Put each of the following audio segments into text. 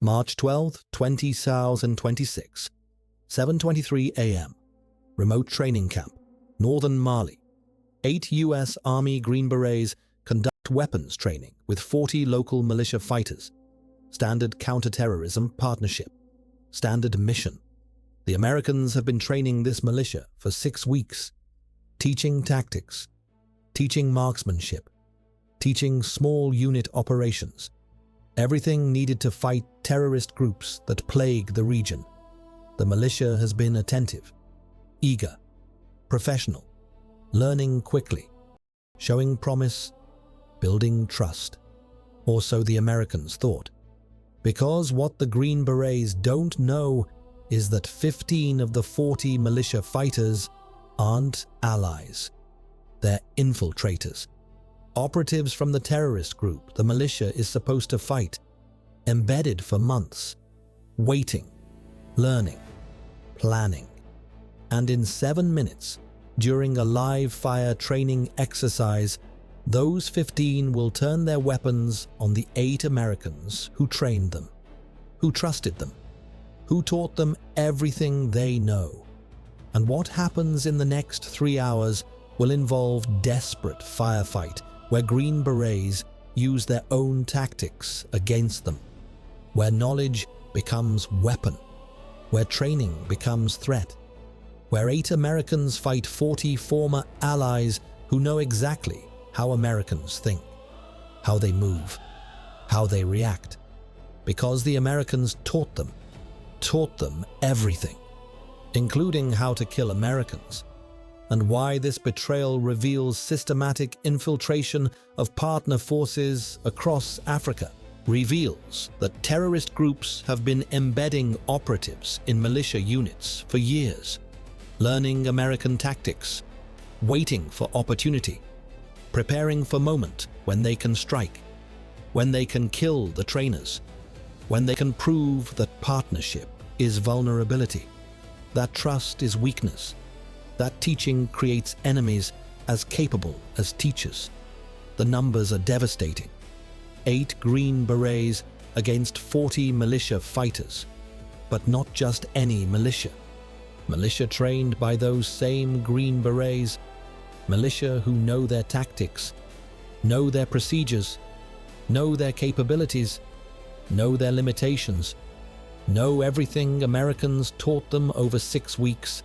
March 12, 2026, 7:23 a.m. Remote training camp, northern Mali. 8 U.S. Army Green Berets conduct weapons training with 40 local militia fighters. Standard counterterrorism partnership. Standard mission. The Americans have been training this militia for 6 weeks, teaching tactics, teaching marksmanship, teaching small unit operations, everything needed to fight terrorist groups that plague the region. The militia has been attentive, eager, professional, learning quickly, showing promise, building trust. Or so the Americans thought. Because what the Green Berets don't know is that 15 of the 40 militia fighters aren't allies. They're infiltrators. Operatives from the terrorist group the militia is supposed to fight, embedded for months, waiting, learning, planning. And in 7 minutes, during a live-fire training exercise, those 15 will turn their weapons on the 8 Americans who trained them, who trusted them, who taught them everything they know. And what happens in the next 3 hours will involve desperate firefight where Green Berets use their own tactics against them, where knowledge becomes weapon, where training becomes threat, where 8 Americans fight 40 former allies who know exactly how Americans think, how they move, how they react, because the Americans taught them everything, including how to kill Americans. And why this betrayal reveals systematic infiltration of partner forces across Africa, reveals that terrorist groups have been embedding operatives in militia units for years, learning American tactics, waiting for opportunity, preparing for moment when they can strike, when they can kill the trainers, when they can prove that partnership is vulnerability, that trust is weakness, that teaching creates enemies as capable as teachers. The numbers are devastating. 8 Green Berets against 40 militia fighters. But not just any militia. Militia trained by those same Green Berets. Militia who know their tactics, know their procedures, know their capabilities, know their limitations, know everything Americans taught them over 6 weeks.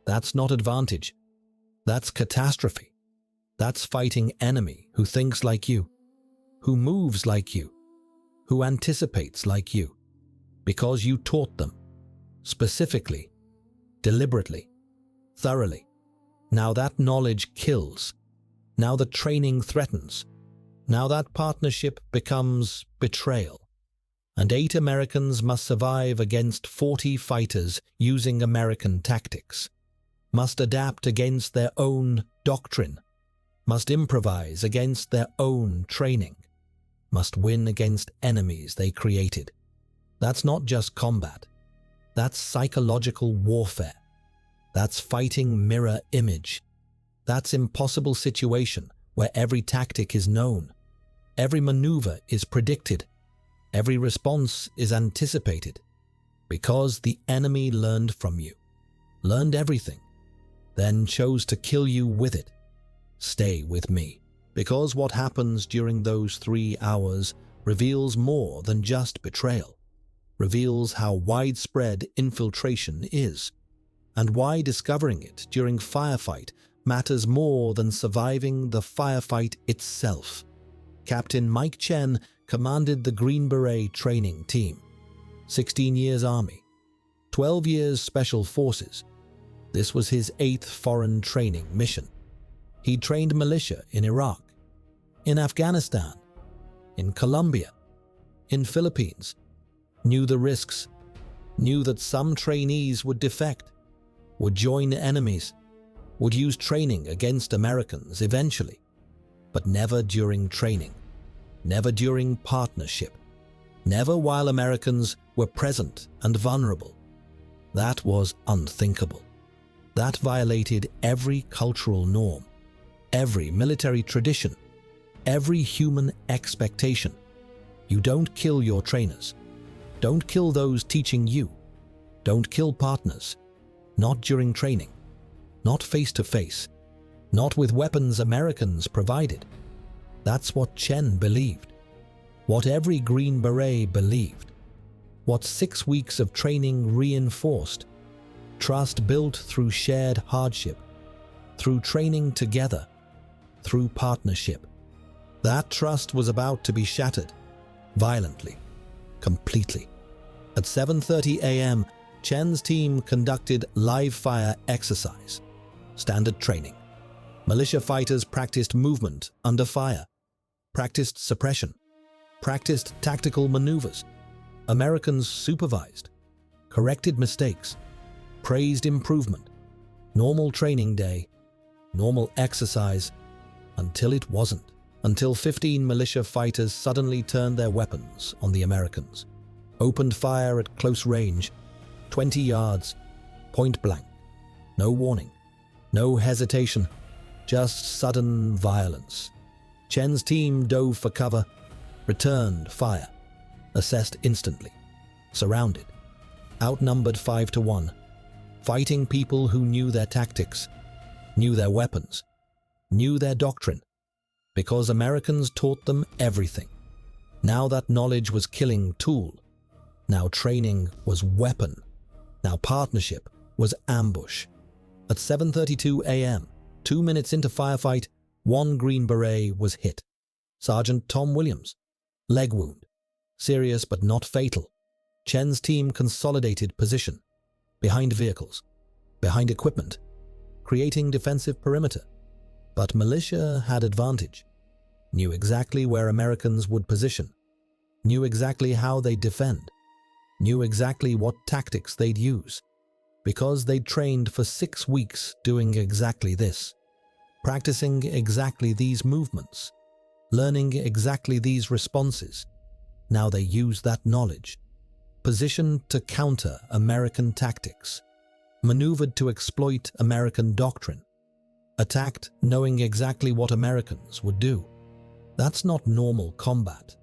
That's not advantage. That's catastrophe. That's fighting enemy who thinks like you, who moves like you, who anticipates like you, because you taught them, specifically, deliberately, thoroughly. Now that knowledge kills. Now the training threatens. Now that partnership becomes betrayal. And 8 Americans must survive against 40 fighters using American tactics, must adapt against their own doctrine, must improvise against their own training, must win against enemies they created. That's not just combat. That's psychological warfare. That's fighting mirror image. That's impossible situation where every tactic is known, every maneuver is predicted, every response is anticipated, because the enemy learned from you, learned everything, then chose to kill you with it. Stay with me, because what happens during those 3 hours reveals more than just betrayal, reveals how widespread infiltration is, and why discovering it during firefight matters more than surviving the firefight itself. Captain Mike Chen commanded the Green Beret training team. 16 years Army, 12 years Special Forces. This was his 8th foreign training mission. He trained militia in Iraq, in Afghanistan, in Colombia, in Philippines, knew the risks, knew that some trainees would defect, would join enemies, would use training against Americans eventually, but never during training, never during partnership, never while Americans were present and vulnerable. That was unthinkable. That violated every cultural norm, every military tradition, every human expectation. You don't kill your trainers. Don't kill those teaching you. Don't kill partners. Not during training. Not face to face. Not with weapons Americans provided. That's what Chen believed. What every Green Beret believed. What 6 weeks of training reinforced. Trust built through shared hardship. Through training together. Through partnership. That trust was about to be shattered. Violently. Completely. At 7:30 a.m., Chen's team conducted live-fire exercise. Standard training. Militia fighters practiced movement under fire. Practiced suppression. Practiced tactical maneuvers. Americans supervised. Corrected mistakes. Praised improvement. Normal training day. Normal exercise. Until it wasn't. Until 15 militia fighters suddenly turned their weapons on the Americans. Opened fire at close range, 20 yards, point blank. No warning, no hesitation, just sudden violence. Chen's team dove for cover, returned fire, assessed instantly, surrounded, outnumbered 5-1, fighting people who knew their tactics, knew their weapons, knew their doctrine, because Americans taught them everything. Now that knowledge was killing tool. Now training was weapon. Now partnership was ambush. At 7:32 a.m., 2 minutes into firefight, 1 Green Beret was hit. Sergeant Tom Williams. Leg wound. Serious but not fatal. Chen's team consolidated position. Behind vehicles. Behind equipment. Creating defensive perimeter. But militia had advantage. Knew exactly where Americans would position. Knew exactly how they'd defend. Knew exactly what tactics they'd use, because they'd trained for 6 weeks doing exactly this, practicing exactly these movements, learning exactly these responses. Now they use that knowledge, positioned to counter American tactics, maneuvered to exploit American doctrine, attacked knowing exactly what Americans would do. That's not normal combat.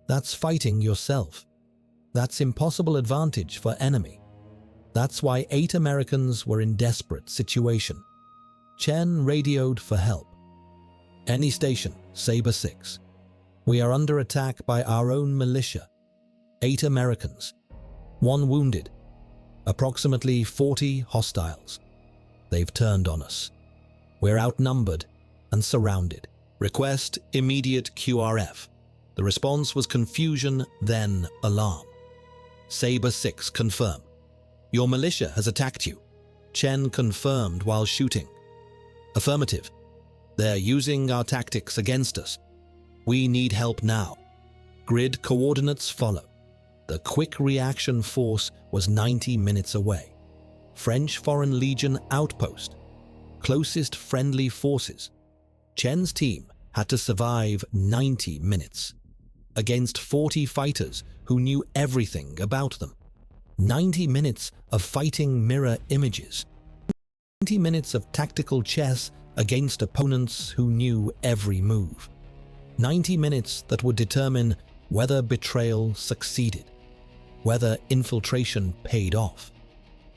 That's fighting yourself. That's impossible advantage for enemy. That's why 8 Americans were in desperate situation. Chen radioed for help. Any station, Sabre 6. We are under attack by our own militia. 8 Americans. 1 wounded. Approximately 40 hostiles. They've turned on us. We're outnumbered and surrounded. Request immediate QRF. The response was confusion, then alarm. Sabre 6, confirm. Your militia has attacked you. Chen confirmed while shooting. Affirmative. They're using our tactics against us. We need help now. Grid coordinates follow. The quick reaction force was 90 minutes away. French Foreign Legion outpost. Closest friendly forces. Chen's team had to survive 90 minutes. Against 40 fighters who knew everything about them. 90 minutes of fighting mirror images. 90 minutes of tactical chess against opponents who knew every move. 90 minutes that would determine whether betrayal succeeded, whether infiltration paid off,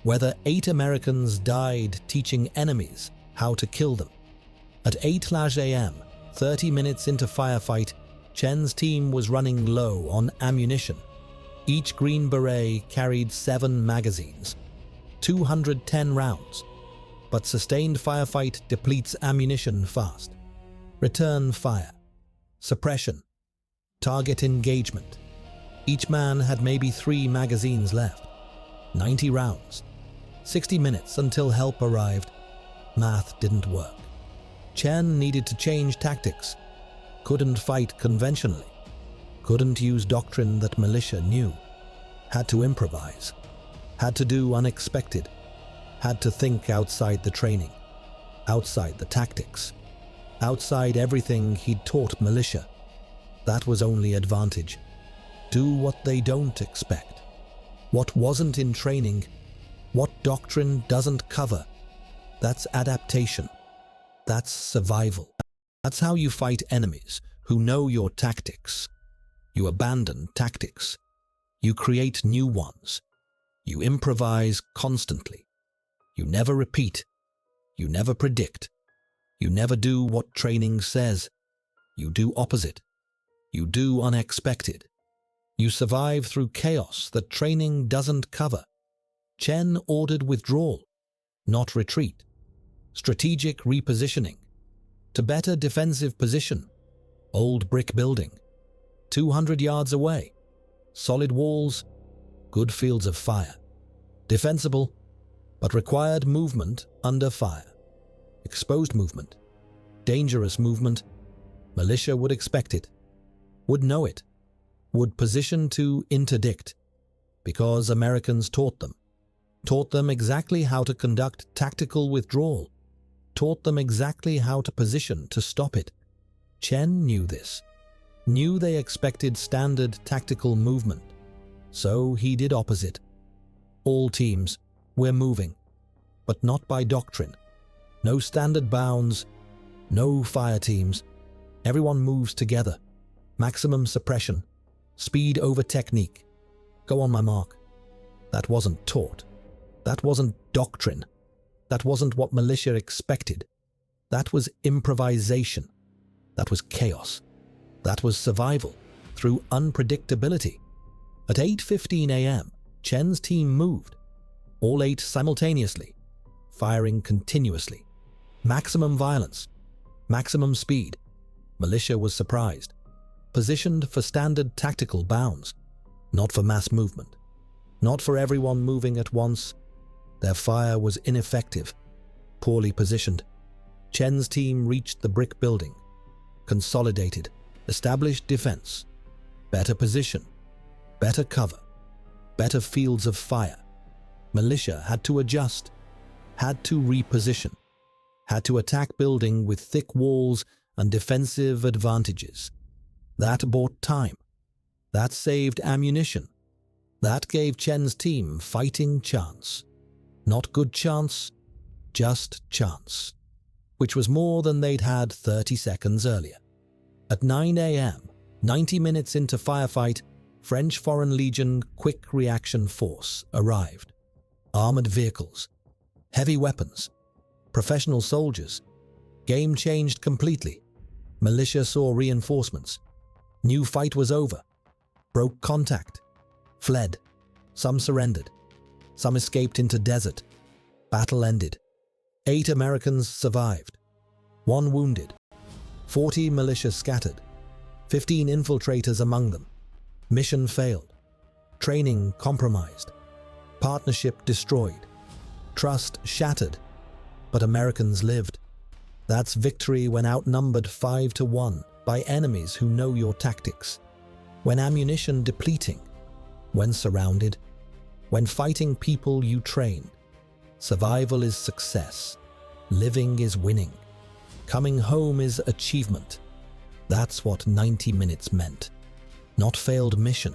whether 8 Americans died teaching enemies how to kill them. At 8 a.m., 30 minutes into firefight, Chen's team was running low on ammunition. Each Green Beret carried 7 magazines, 210 rounds, but sustained firefight depletes ammunition fast. Return fire, suppression, target engagement. Each man had maybe 3 magazines left. 90 rounds, 60 minutes until help arrived. Math didn't work. Chen needed to change tactics. Couldn't fight conventionally. Couldn't use doctrine that militia knew. Had to improvise. Had to do unexpected. Had to think outside the training. Outside the tactics. Outside everything he'd taught militia. That was only advantage. Do what they don't expect. What wasn't in training. What doctrine doesn't cover. That's adaptation. That's survival. That's how you fight enemies who know your tactics. You abandon tactics. You create new ones. You improvise constantly. You never repeat. You never predict. You never do what training says. You do opposite. You do unexpected. You survive through chaos that training doesn't cover. Chen ordered withdrawal, not retreat. Strategic repositioning. To better defensive position. Old brick building. 200 yards away. Solid walls. Good fields of fire. Defensible, but required movement under fire. Exposed movement. Dangerous movement. Militia would expect it. Would know it. Would position to interdict. Because Americans taught them. Taught them exactly how to conduct tactical withdrawal. Taught them exactly how to position to stop it. Chen knew this. Knew they expected standard tactical movement. So he did opposite. All teams, we're moving. But not by doctrine. No standard bounds. No fire teams. Everyone moves together. Maximum suppression. Speed over technique. Go on my mark. That wasn't taught. That wasn't doctrine. That wasn't what militia expected. That was improvisation. That was chaos. That was survival through unpredictability. At 8:15 a.m., Chen's team moved. All 8 simultaneously, firing continuously. Maximum violence. Maximum speed. Militia was surprised. Positioned for standard tactical bounds. Not for mass movement. Not for everyone moving at once. Their fire was ineffective. Poorly positioned. Chen's team reached the brick building. Consolidated. Established defense. Better position. Better cover. Better fields of fire. Militia had to adjust. Had to reposition. Had to attack building with thick walls and defensive advantages. That bought time. That saved ammunition. That gave Chen's team fighting chance. Not good chance, just chance. Which was more than they'd had 30 seconds earlier. At 9 a.m., 90 minutes into Firefight, French Foreign Legion Quick Reaction Force arrived. Armored vehicles, heavy weapons, professional soldiers. Game changed completely. Militia saw reinforcements. Knew fight was over. Broke contact. Fled. Some surrendered. Some escaped into desert. Battle ended. 8 Americans survived. 1 wounded. 40 militia scattered. 15 infiltrators among them. Mission failed. Training compromised. Partnership destroyed. Trust shattered. But Americans lived. That's victory when outnumbered 5-1 by enemies who know your tactics. When ammunition depleting. When surrounded. When fighting people you train. Survival is success. Living is winning. Coming home is achievement. That's what 90 minutes meant. Not failed mission.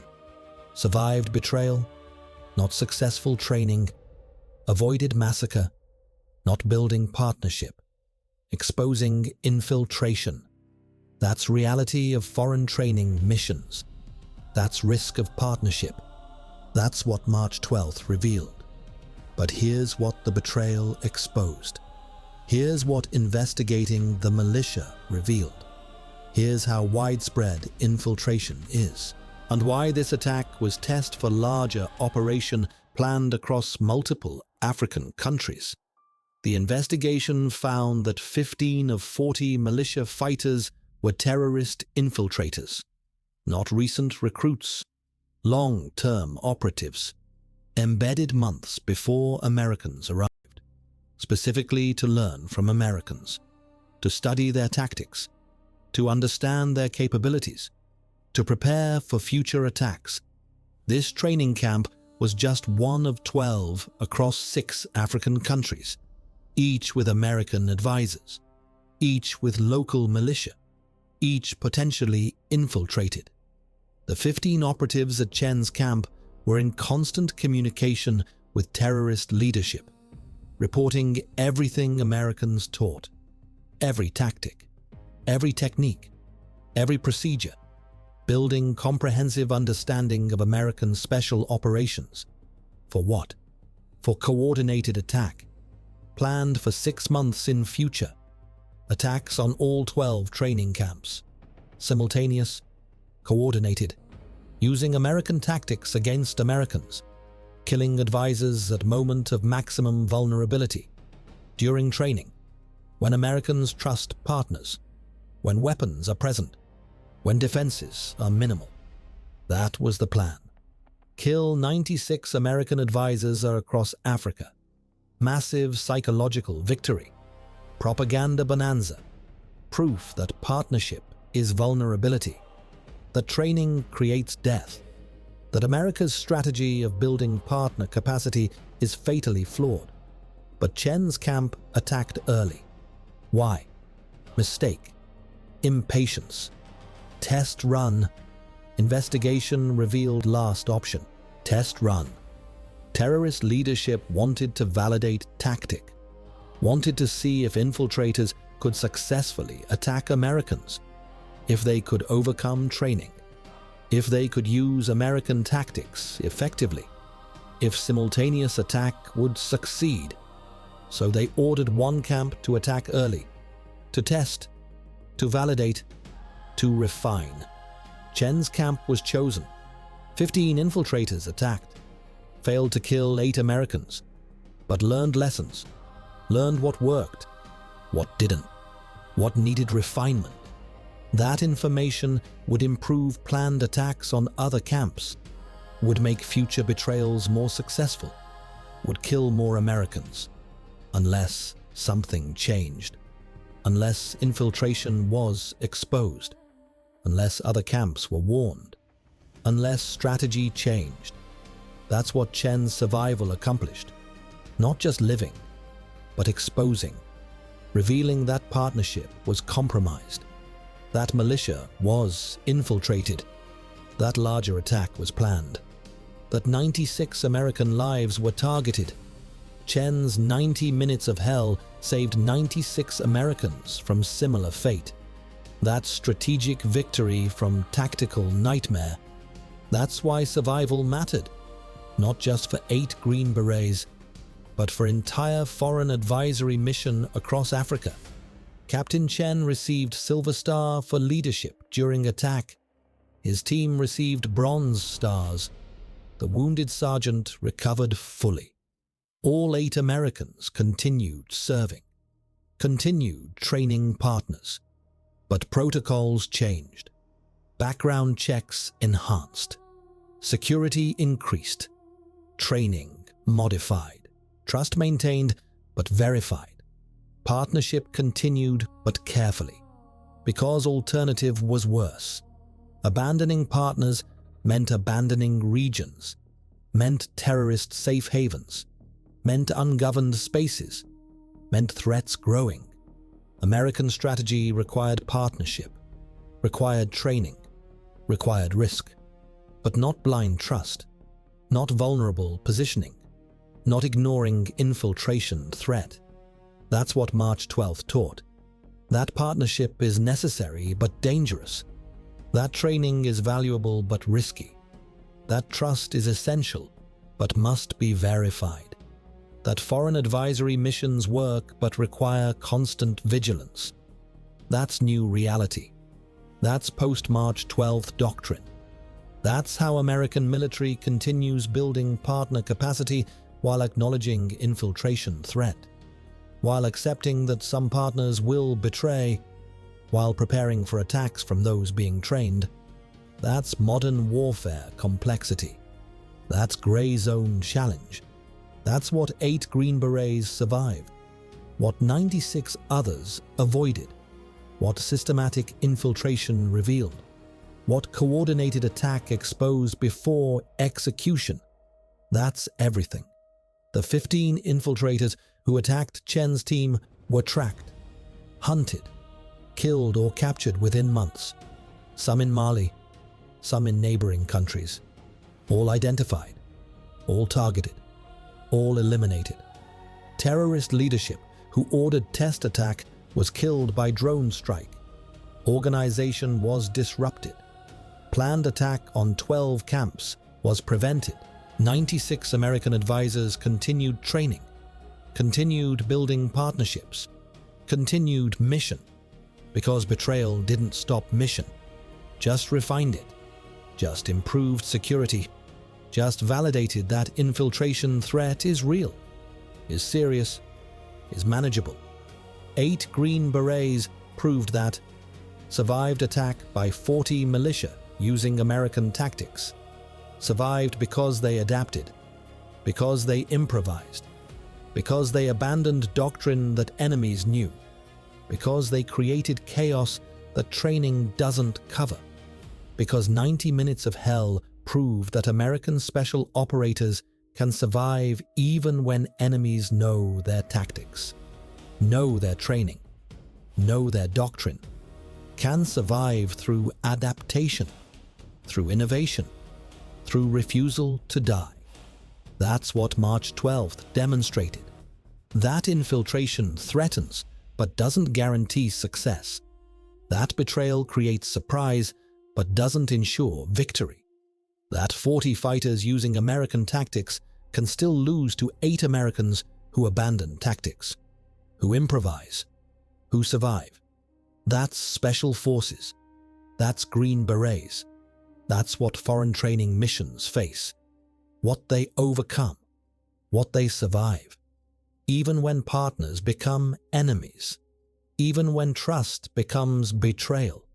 Survived betrayal. Not successful training. Avoided massacre. Not building partnership. Exposing infiltration. That's reality of foreign training missions. That's risk of partnership. That's what March 12th revealed. But here's what the betrayal exposed. Here's what investigating the militia revealed. Here's how widespread infiltration is, and why this attack was test for larger operation planned across multiple African countries. The investigation found that 15 of 40 militia fighters were terrorist infiltrators, not recent recruits, long-term operatives, embedded months before Americans arrived, specifically to learn from Americans, to study their tactics, to understand their capabilities, to prepare for future attacks. This training camp was just one of 12 across 6 African countries, each with American advisors, each with local militia, each potentially infiltrated. The 15 operatives at Chen's camp were in constant communication with terrorist leadership, reporting everything Americans taught, every tactic, every technique, every procedure, building comprehensive understanding of American special operations. For what? For coordinated attack, planned for 6 months in future. Attacks on all 12 training camps. Simultaneous, coordinated, using American tactics against Americans, killing advisors at moment of maximum vulnerability, during training, when Americans trust partners, when weapons are present, when defenses are minimal. That was the plan. Kill 96 American advisors across Africa. Massive psychological victory. Propaganda bonanza. Proof that partnership is vulnerability. That training creates death. That America's strategy of building partner capacity is fatally flawed. But Chen's camp attacked early. Why? Mistake. Impatience. Test run. Investigation revealed last option. Test run. Terrorist leadership wanted to validate tactic. Wanted to see if infiltrators could successfully attack Americans. If they could overcome training. If they could use American tactics effectively. If simultaneous attack would succeed. So they ordered one camp to attack early. To test. To validate. To refine. Chen's camp was chosen. 15 infiltrators attacked. Failed to kill 8 Americans. But learned lessons. Learned what worked. What didn't. What needed refinement. That information would improve planned attacks on other camps. Would make future betrayals more successful. Would kill more Americans. Unless something changed. Unless infiltration was exposed. Unless other camps were warned. Unless strategy changed. That's what Chen's survival accomplished. Not just living, but exposing. Revealing that partnership was compromised. That militia was infiltrated. That larger attack was planned. That 96 American lives were targeted. Chen's 90 minutes of hell saved 96 Americans from similar fate. That strategic victory from tactical nightmare. That's why survival mattered. Not just for 8 Green Berets, but for entire foreign advisory mission across Africa. Captain Chen received Silver Star for leadership during attack. His team received Bronze Stars. The wounded sergeant recovered fully. All 8 Americans continued serving. Continued training partners. But protocols changed. Background checks enhanced. Security increased. Training modified. Trust maintained, but verified. Partnership continued, but carefully. Because alternative was worse. Abandoning partners meant abandoning regions. Meant terrorist safe havens. Meant ungoverned spaces. Meant threats growing. American strategy required partnership, required training, required risk, but not blind trust, not vulnerable positioning, not ignoring infiltration threat. That's what March 12th taught. That partnership is necessary but dangerous. That training is valuable but risky. That trust is essential but must be verified. That foreign advisory missions work but require constant vigilance. That's new reality. That's post-March 12th doctrine. That's how American military continues building partner capacity while acknowledging infiltration threat, while accepting that some partners will betray, while preparing for attacks from those being trained. That's modern warfare complexity. That's gray zone challenge. That's what 8 Green Berets survived, what 96 others avoided, what systematic infiltration revealed, what coordinated attack exposed before execution. That's everything. The 15 infiltrators who attacked Chen's team were tracked, hunted, killed or captured within months, some in Mali, some in neighboring countries, all identified, all targeted, all eliminated. Terrorist leadership who ordered test attack was killed by drone strike. Organization was disrupted. planned attack on 12 camps was prevented. 96 American advisors continued training, continued building partnerships, continued mission, because betrayal didn't stop mission, just refined it, just improved security, just validated that infiltration threat is real, is serious, is manageable. 8 Green Berets proved that, survived attack by 40 militia using American tactics, survived because they adapted, because they improvised, because they abandoned doctrine that enemies knew, because they created chaos that training doesn't cover, because 90 minutes of hell proved that American special operators can survive even when enemies know their tactics, know their training, know their doctrine, can survive through adaptation, through innovation, through refusal to die. That's what March 12th demonstrated. That infiltration threatens but doesn't guarantee success. That betrayal creates surprise but doesn't ensure victory. That 40 fighters using American tactics can still lose to 8 Americans who abandon tactics, who improvise, who survive. That's special forces. That's Green Berets. That's what foreign training missions face, what they overcome, what they survive. Even when partners become enemies, even when trust becomes betrayal,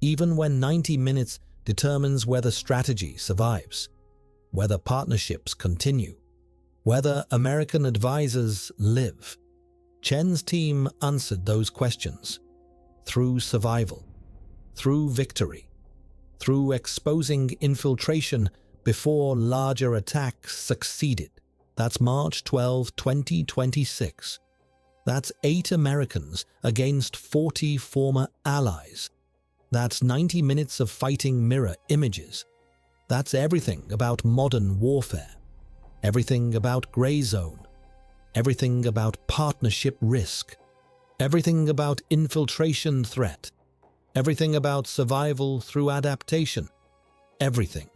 even when 90 minutes determines whether strategy survives, whether partnerships continue, whether American advisors live. Chen's team answered those questions through survival, through victory, through exposing infiltration before larger attacks succeeded. That's March 12, 2026. That's 8 Americans against 40 former allies. That's 90 minutes of fighting mirror images. That's everything about modern warfare, everything about gray zone, everything about partnership risk, everything about infiltration threat, everything about survival through adaptation, everything